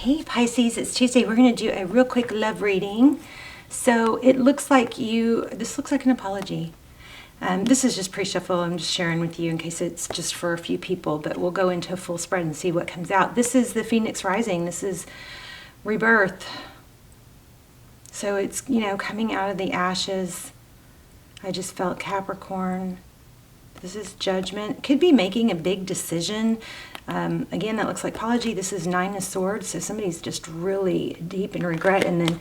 Hey Pisces, it's Tuesday. We're going to do a real quick love reading. So it looks like this looks like an apology. This is just pre-shuffle. I'm just sharing with you in case it's just for a few people, but we'll go into a full spread and see what comes out. This is the Phoenix rising. This is rebirth. So it's, coming out of the ashes. I just felt Capricorn. This is judgment. Could be making a big decision. Again, that looks like apology. This is Nine of Swords. So somebody's just really deep in regret. And then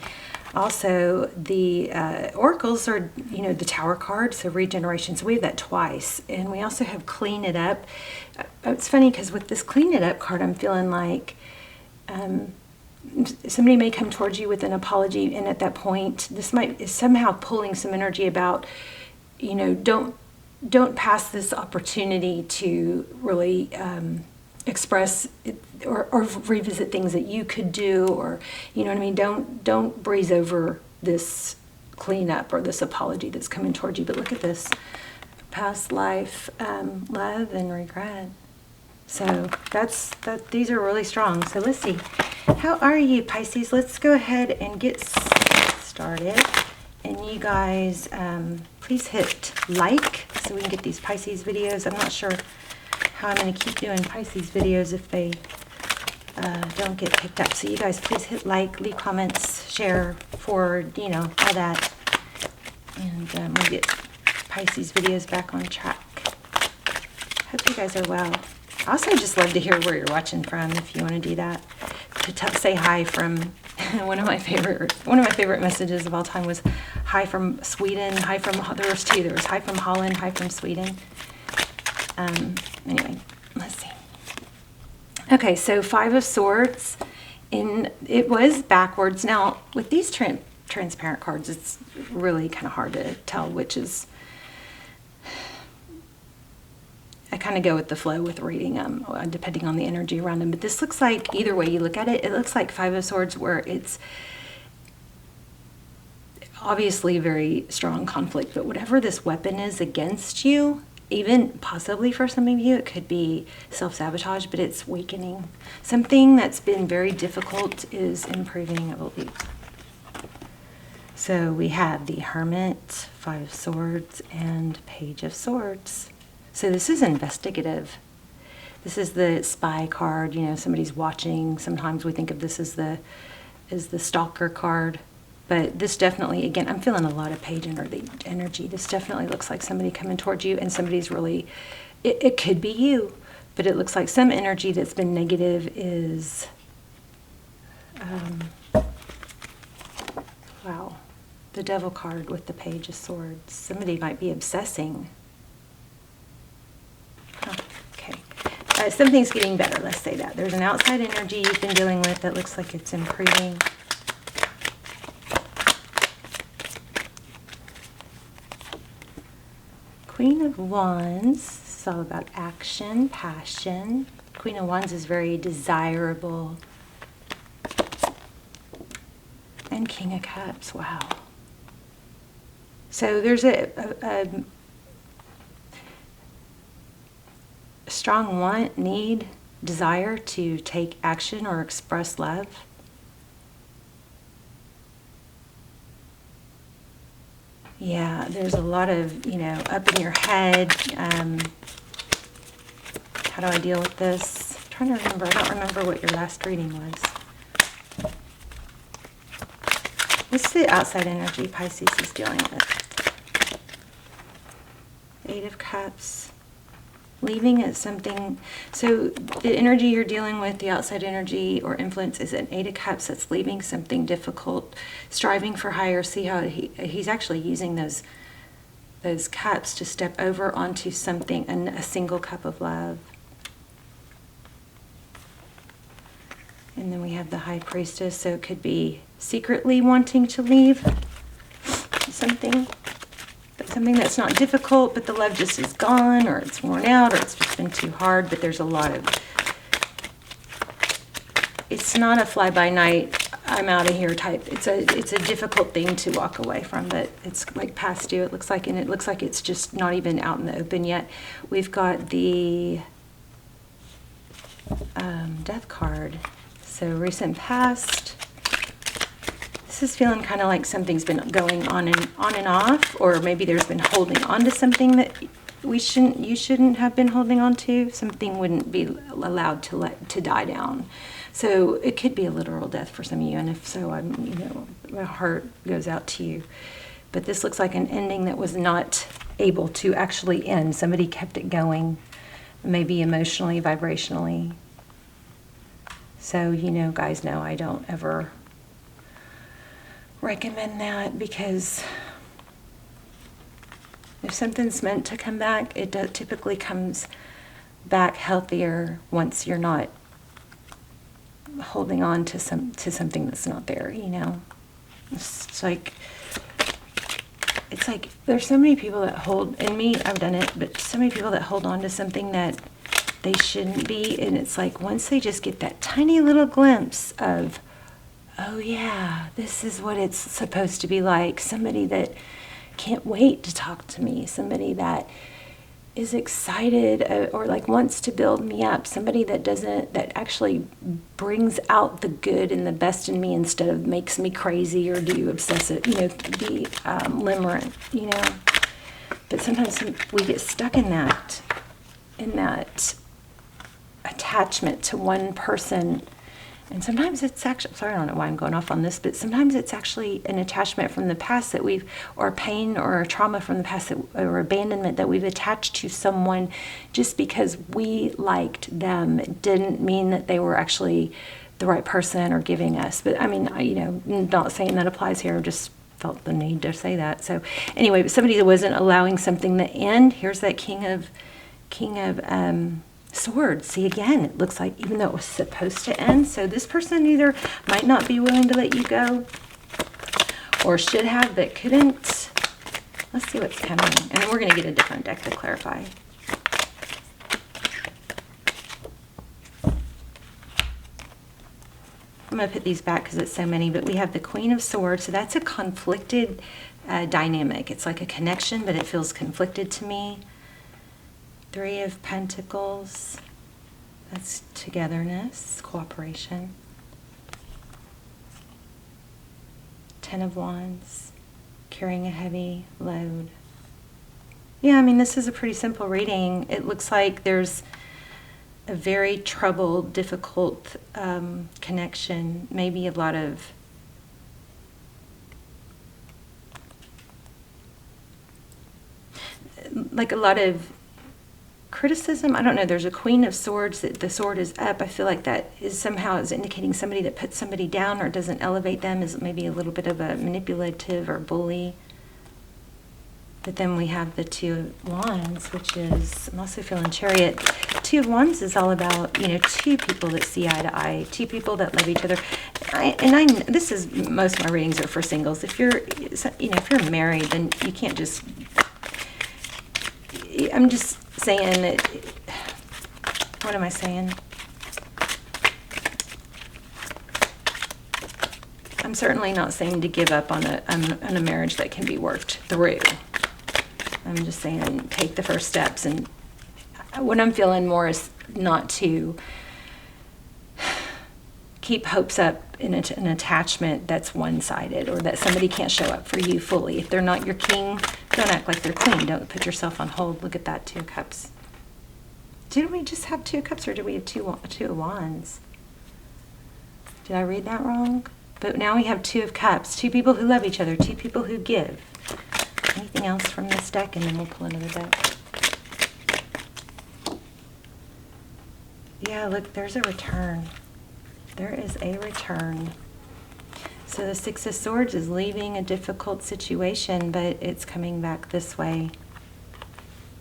also the oracles are, the Tower card. So regeneration. So we have that twice. And we also have clean it up. It's funny because with this clean it up card, I'm feeling like somebody may come towards you with an apology. And at that point, this is somehow pulling some energy about, don't pass this opportunity to really express or revisit things that you could do, or don't breeze over this cleanup or this apology that's coming towards you. But look at this past life love and regret. So these are really strong. So let's see, how are you, Pisces? Let's go ahead and get started. And you guys, please hit like so we can get these Pisces videos. I'm not sure how I'm going to keep doing Pisces videos if they don't get picked up. So you guys, please hit like, leave comments, share, forward, all that. And we'll get Pisces videos back on track. Hope you guys are well. I also just love to hear where you're watching from, if you want to do that. To say hi from one of my favorite messages of all time was hi from Sweden, there was two. There was hi from Holland, hi from Sweden. Anyway, let's see. Okay, so Five of Swords, it was backwards. Now, with these transparent cards, it's really kind of hard to tell which is. I kind of go with the flow with reading them, depending on the energy around them. But this looks like, either way you look at it, it looks like Five of Swords, where it's obviously very strong conflict. But whatever this weapon is against you, even possibly for some of you, it could be self-sabotage, but it's weakening. Something that's been very difficult is improving, I believe. So we have the Hermit, Five of Swords, and Page of Swords. So this is investigative. This is the spy card. Somebody's watching. Sometimes we think of this as the stalker card. But this definitely, again, I'm feeling a lot of page energy. This definitely looks like somebody coming towards you, and somebody's really, it could be you, but it looks like some energy that's been negative is, wow, the Devil card with the Page of Swords. Somebody might be obsessing. Okay. Something's getting better, let's say that. There's an outside energy you've been dealing with that looks like it's improving. Queen of Wands, it's all about action, passion. Queen of Wands is very desirable. And King of Cups, wow. So there's a strong want, need, desire to take action or express love. Yeah, there's a lot of, up in your head. How do I deal with this? I'm trying to remember. I don't remember what your last reading was. What's the outside energy Pisces is dealing with? Eight of Cups. Leaving at something. So the energy you're dealing with, the outside energy or influence, is an Eight of Cups that's leaving something difficult, striving for higher. See how he's actually using those cups to step over onto something, a single cup of love. And then we have the High Priestess, so it could be secretly wanting to leave something. Something that's not difficult, but the love just is gone, or it's worn out, or it's just been too hard. But there's a lot of, it's not a fly-by-night, I'm out of here type. It's a difficult thing to walk away from, but it's like past due, it looks like, and it looks like it's just not even out in the open yet. We've got the Death card. So recent past. This is feeling kind of like something's been going on and off, or maybe there's been holding on to something that you shouldn't have been holding on to. Something wouldn't be allowed to die down. So it could be a literal death for some of you, and if so, my heart goes out to you. But this looks like an ending that was not able to actually end. Somebody kept it going, maybe emotionally, vibrationally. So, guys know I don't ever recommend that, because if something's meant to come back, it typically comes back healthier once you're not holding on to something that's not there. It's like there's so many people that hold, and me, I've done it, but so many people that hold on to something that they shouldn't be, and it's like once they just get that tiny little glimpse of, oh yeah, this is what it's supposed to be like. Somebody that can't wait to talk to me. Somebody that is excited or like wants to build me up. Somebody that actually brings out the good and the best in me instead of makes me crazy or do obsessive, be limerent, But sometimes we get stuck in that attachment to one person. And sometimes it's actually, sorry, I don't know why I'm going off on this, but sometimes it's actually an attachment from the past or pain or trauma from the past or abandonment that we've attached to someone just because we liked them. It didn't mean that they were actually the right person or giving us. But I mean, not saying that applies here, just felt the need to say that. So anyway, but somebody that wasn't allowing something to end. Here's that King of Swords. See, again, it looks like even though it was supposed to end, so this person either might not be willing to let you go or should have but couldn't. Let's see what's coming, and then we're going to get a different deck to clarify. I'm going to put these back because it's so many, but we have the Queen of Swords, so that's a conflicted dynamic. It's like a connection, but it feels conflicted to me. Three of Pentacles, that's togetherness, cooperation. Ten of Wands, carrying a heavy load. Yeah, I mean, this is a pretty simple reading. It looks like there's a very troubled, difficult connection, maybe a lot of criticism. I don't know. There's a Queen of Swords. That the sword is up. I feel like that is somehow indicating somebody that puts somebody down or doesn't elevate them is maybe a little bit of a manipulative or bully. But then we have the Two of Wands, which is, I'm also feeling Chariot. Two of Wands is all about, two people that see eye to eye, two people that love each other. This is, most of my readings are for singles. If you're, if you're married, then you can't just, I'm just saying that, what am I saying? I'm certainly not saying to give up on a marriage that can be worked through. I'm just saying take the first steps, and what I'm feeling more is not to keep hopes up in an attachment that's one-sided, or that somebody can't show up for you fully. If they're not your king, don't act like they're queen. Don't put yourself on hold. Look at that, Two of Cups. Did we just have Two of Cups, or did we have Two of Wands? Did I read that wrong? But now we have Two of Cups. Two people who love each other. Two people who give. Anything else from this deck, and then we'll pull another deck. Yeah, look, there's a return. There is a return. So the Six of Swords is leaving a difficult situation, but it's coming back this way.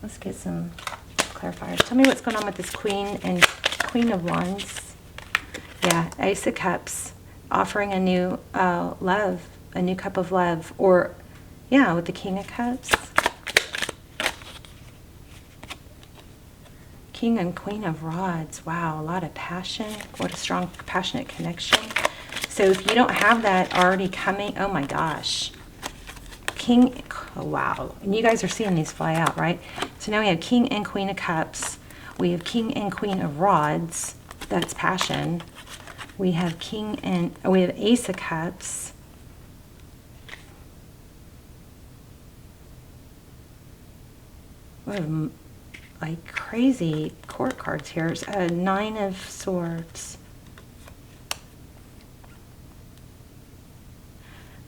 Let's get some clarifiers. Tell me what's going on with this Queen and Queen of Wands. Yeah, Ace of Cups, offering a new love, a new cup of love, or yeah, with the King of Cups. King and Queen of Rods. Wow, a lot of passion. What a strong, passionate connection. So if you don't have that already coming, oh my gosh. King, oh wow. And you guys are seeing these fly out, right? So now we have King and Queen of Cups. We have King and Queen of Rods. That's passion. We have King and we have Ace of Cups. We have like crazy court cards here. Nine of Swords.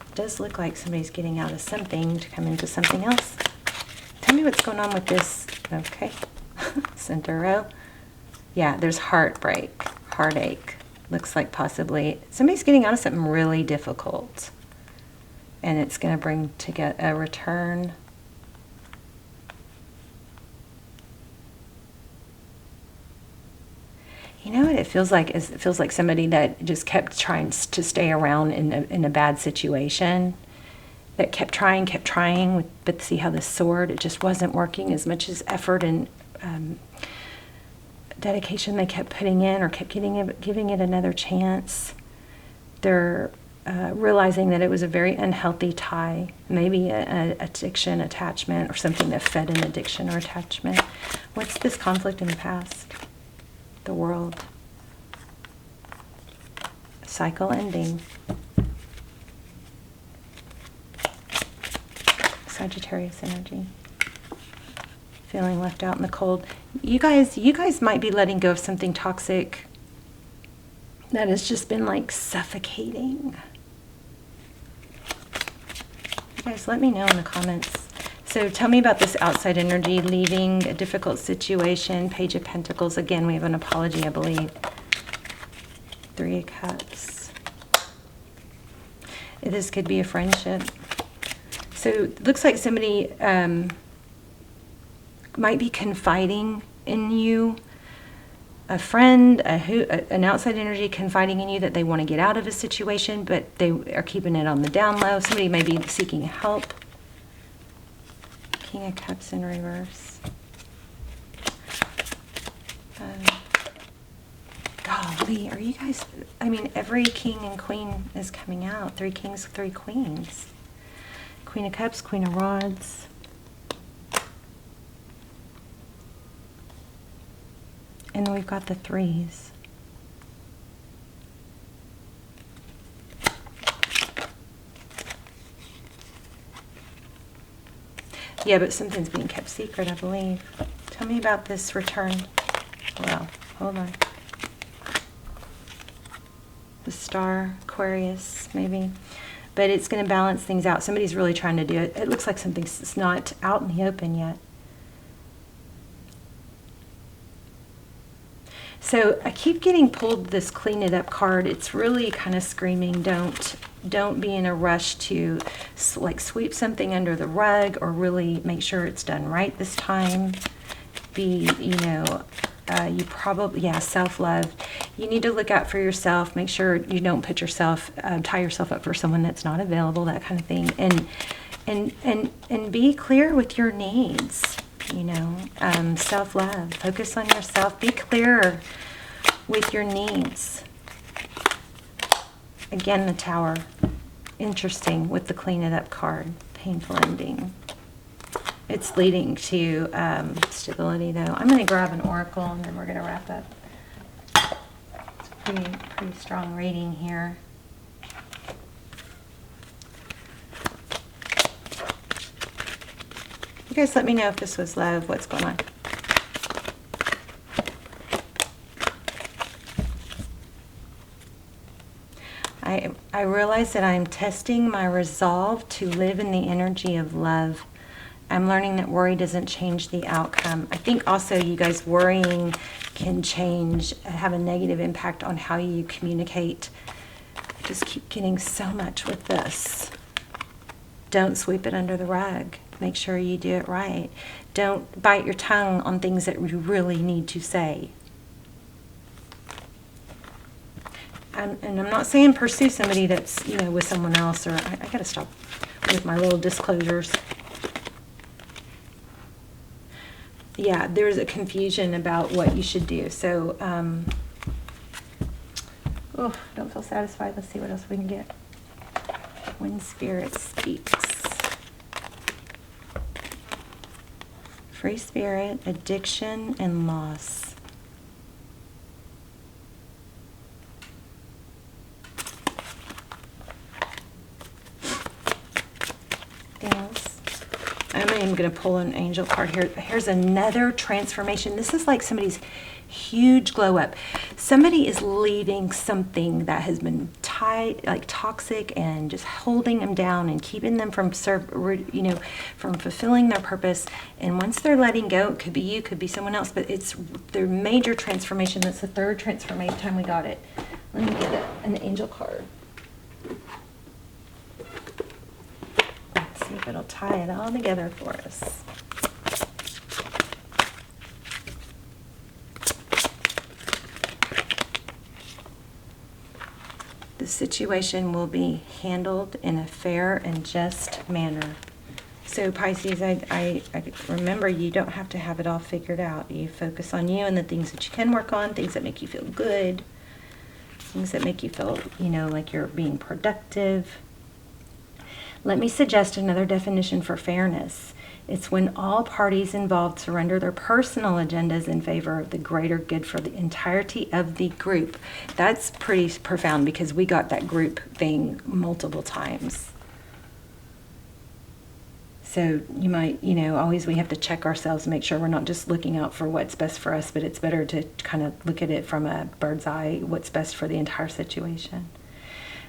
It does look like somebody's getting out of something to come into something else. Tell me what's going on with this. Okay. Center row. Yeah, there's heartbreak, heartache. Looks like possibly somebody's getting out of something really difficult. And it's going to bring to get a return. You know what it feels like? It feels like somebody that just kept trying to stay around in a bad situation. That kept trying, but see how the sword, it just wasn't working as much as effort and dedication they kept putting in, or kept giving it another chance. They're realizing that it was a very unhealthy tie, maybe an addiction, attachment, or something that fed an addiction or attachment. What's this conflict in the past? The World. Cycle ending. Sagittarius energy. Feeling left out in the cold. You guys might be letting go of something toxic that has just been like suffocating. You guys, let me know in the comments. So tell me about this outside energy, leaving a difficult situation. Page of Pentacles. Again, we have an apology, I believe. Three of Cups. This could be a friendship. So it looks like somebody might be confiding in you. A friend, an outside energy confiding in you that they want to get out of a situation, but they are keeping it on the down low. Somebody may be seeking help. King of Cups in reverse. Golly, are you guys... I mean, every king and queen is coming out. 3 kings, 3 queens. Queen of Cups, Queen of Rods. And then we've got the 3s. Yeah, but something's being kept secret, I believe. Tell me about this return. Well, hold on. The Star, Aquarius, maybe. But it's going to balance things out. Somebody's really trying to do it. It looks like something's not out in the open yet. So I keep getting pulled this clean it up card. It's really kind of screaming, don't be in a rush to like sweep something under the rug, or really make sure it's done right this time. Be, you know, you probably, yeah, self-love. You need to look out for yourself. Make sure you don't put yourself, tie yourself up for someone that's not available, that kind of thing. And be clear with your needs. You know, self-love. Focus on yourself. Be clear with your needs. Again, the Tower. Interesting with the clean it up card. Painful ending. It's leading to stability, though. I'm going to grab an oracle, and then we're going to wrap up. It's a pretty strong reading here. You guys let me know if this was love. What's going on? I realize that I'm testing my resolve to live in the energy of love. I'm learning that worry doesn't change the outcome. I think also you guys, worrying can have a negative impact on how you communicate. I just keep getting so much with this. Don't sweep it under the rug. Make sure you do it right. Don't bite your tongue on things that you really need to say. And I'm not saying pursue somebody that's, you know, with someone else, or I gotta stop with my little disclosures. Yeah, there's a confusion about what you should do. So, oh, don't feel satisfied. Let's see what else we can get. When Spirit speaks. Free spirit, addiction, and loss. else? I'm even going to pull an angel card here. Here's another transformation. This is like somebody's huge glow up. Somebody is leaving something that has been tied, like toxic, and just holding them down and keeping them from from fulfilling their purpose. And once they're letting go, it could be you, could be someone else, but it's their major transformation. That's the third transformation time we got it. Let me get an angel card. Let's see if it'll tie it all together for us. The situation will be handled in a fair and just manner. So Pisces, I remember you don't have to have it all figured out. You focus on you and the things that you can work on, things that make you feel good, things that make you feel, like you're being productive. Let me suggest another definition for fairness. It's when all parties involved surrender their personal agendas in favor of the greater good for the entirety of the group. That's pretty profound because we got that group thing multiple times. So you might, always we have to check ourselves and make sure we're not just looking out for what's best for us, but it's better to kind of look at it from a bird's eye, what's best for the entire situation.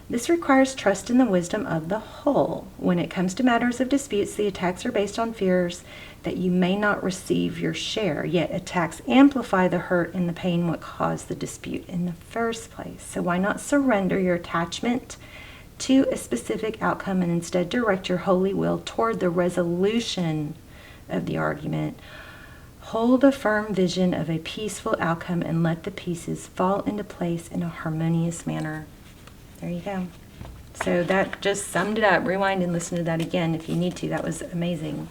This requires trust in the wisdom of the whole. When it comes to matters of disputes, the attacks are based on fears that you may not receive your share, yet attacks amplify the hurt and the pain what caused the dispute in the first place. So why not surrender your attachment to a specific outcome and instead direct your holy will toward the resolution of the argument? Hold a firm vision of a peaceful outcome and let the pieces fall into place in a harmonious manner. There you go. So that just summed it up. Rewind and listen to that again if you need to. That was amazing.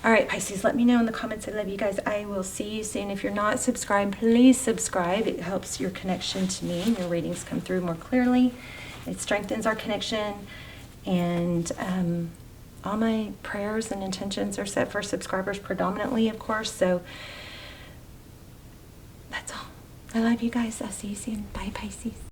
All right, Pisces, let me know in the comments. I love you guys. I will see you soon. If you're not subscribed, please subscribe. It helps your connection to me and your readings come through more clearly. It strengthens our connection. And all my prayers and intentions are set for subscribers predominantly, of course. So that's all. I love you guys. I'll see you soon. Bye, Pisces.